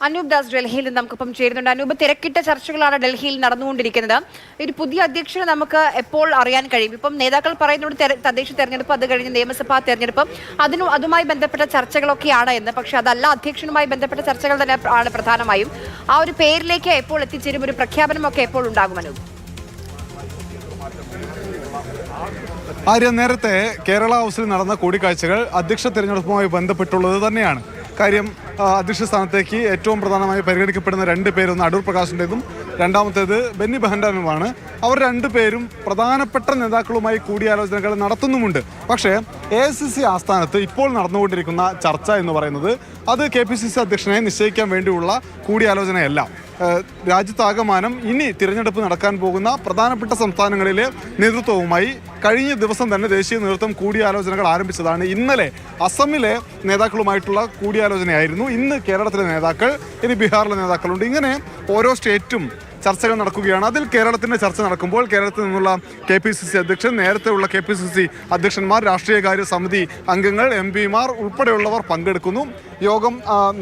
അനൂപ് ദാസ് ഡൽഹിയിൽ നിന്ന് നമുക്കിപ്പം ചേരുന്നുണ്ട്. അനൂപ്, തിരക്കിട്ട ചർച്ചകളാണ് ഡൽഹിയിൽ നടന്നുകൊണ്ടിരിക്കുന്നത്. ഒരു പുതിയ അധ്യക്ഷനെ നമുക്ക് എപ്പോൾ അറിയാൻ കഴിയും? ഇപ്പം നേതാക്കൾ പറയുന്നുണ്ട് തദ്ദേശ തെരഞ്ഞെടുപ്പ്, അത് കഴിഞ്ഞ് നിയമസഭാ തെരഞ്ഞെടുപ്പ്, അതുമായി ബന്ധപ്പെട്ട ചർച്ചകളൊക്കെയാണ് എന്ന്. പക്ഷെ അതല്ല, അധ്യക്ഷനുമായി ബന്ധപ്പെട്ട ചർച്ചകൾ തന്നെ ആണ് പ്രധാനമായും. ആ ഒരു പേരിലേക്ക് എപ്പോൾ എത്തിച്ചേരും? ഒരു പ്രഖ്യാപനമൊക്കെ എപ്പോൾ ഉണ്ടാകും അനൂപ്? ആര്യ, നേരത്തെ കേരള ഹൗസിൽ നടന്ന കൂടിക്കാഴ്ചകൾ അധ്യക്ഷ തെരഞ്ഞെടുപ്പുമായി ബന്ധപ്പെട്ടുള്ളത് തന്നെയാണ്. കാര്യം, അധ്യക്ഷ സ്ഥാനത്തേക്ക് ഏറ്റവും പ്രധാനമായി പരിഗണിക്കപ്പെടുന്ന രണ്ട് പേരൊന്ന് അടൂർ പ്രകാശിൻ്റെതും രണ്ടാമത്തേത് ബെന്നി ബെഹന്നാനുമാണ്. അവർ രണ്ടുപേരും പ്രധാനപ്പെട്ട നേതാക്കളുമായി കൂടിയാലോചനകൾ നടത്തുന്നുമുണ്ട്. പക്ഷേ AICC ആസ്ഥാനത്ത് ഇപ്പോൾ നടന്നുകൊണ്ടിരിക്കുന്ന ചർച്ച എന്ന് പറയുന്നത് അത് KPCC അധ്യക്ഷനെ നിശ്ചയിക്കാൻ വേണ്ടിയുള്ള കൂടിയാലോചനയല്ല. രാജ്യത്താകമാനം ഇനി തിരഞ്ഞെടുപ്പ് നടക്കാൻ പോകുന്ന പ്രധാനപ്പെട്ട സംസ്ഥാനങ്ങളിലെ നേതൃത്വവുമായി കഴിഞ്ഞ ദിവസം തന്നെ ദേശീയ നേതൃത്വം കൂടിയാലോചനകൾ ആരംഭിച്ചതാണ്. ഇന്നലെ അസമിലെ നേതാക്കളുമായിട്ടുള്ള കൂടിയാലോചനയായിരുന്നു. ഇന്ന് കേരളത്തിലെ നേതാക്കൾ, ഇനി ബീഹാറിലെ നേതാക്കളുണ്ട്. ഇങ്ങനെ ഓരോ സ്റ്റേറ്റും ചർച്ചകൾ നടക്കുകയാണ്. അതിൽ കേരളത്തിൻ്റെ ചർച്ച നടക്കുമ്പോൾ കേരളത്തിൽ നിന്നുള്ള KPCC അധ്യക്ഷൻ, നേരത്തെയുള്ള KPCC അധ്യക്ഷന്മാർ, രാഷ്ട്രീയകാര്യ സമിതി അംഗങ്ങൾ, MP-മാർ ഉൾപ്പെടെയുള്ളവർ പങ്കെടുക്കുന്നു. യോഗം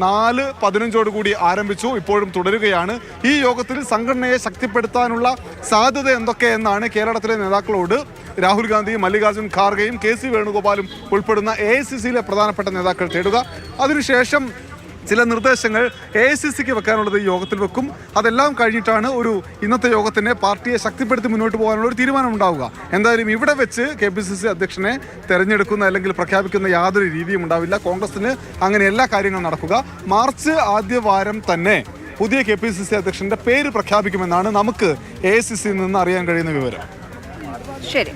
4:15 കൂടി ആരംഭിച്ചു, ഇപ്പോഴും തുടരുകയാണ്. ഈ യോഗത്തിൽ സംഘടനയെ ശക്തിപ്പെടുത്താനുള്ള സാധ്യത എന്തൊക്കെയെന്നാണ് കേരളത്തിലെ നേതാക്കളോട് രാഹുൽ ഗാന്ധിയും മല്ലികാർജ്ജുൻ ഖാർഗെയും KC വേണുഗോപാലും ഉൾപ്പെടുന്ന AICCയിലെ പ്രധാനപ്പെട്ട നേതാക്കൾ തേടുക. അതിനുശേഷം ചില നിർദ്ദേശങ്ങൾ AICCക്ക് വെക്കാനുള്ളത് ഈ യോഗത്തിൽ വെക്കും. അതെല്ലാം കഴിഞ്ഞിട്ടാണ് ഇന്നത്തെ യോഗത്തിന് പാർട്ടിയെ ശക്തിപ്പെടുത്തി മുന്നോട്ട് പോകാനുള്ള ഒരു തീരുമാനം ഉണ്ടാവുക. എന്തായാലും ഇവിടെ വെച്ച് KPCC അധ്യക്ഷനെ തെരഞ്ഞെടുക്കുന്ന അല്ലെങ്കിൽ പ്രഖ്യാപിക്കുന്ന യാതൊരു രീതിയും ഉണ്ടാവില്ല. കോൺഗ്രസിന് അങ്ങനെ എല്ലാ കാര്യങ്ങളും നടക്കുക. മാർച്ച് ആദ്യ വാരം തന്നെ പുതിയ KPCC അധ്യക്ഷന്റെ പേര് പ്രഖ്യാപിക്കുമെന്നാണ് നമുക്ക് AICCയിൽ നിന്ന് അറിയാൻ കഴിയുന്ന വിവരം. ശരി.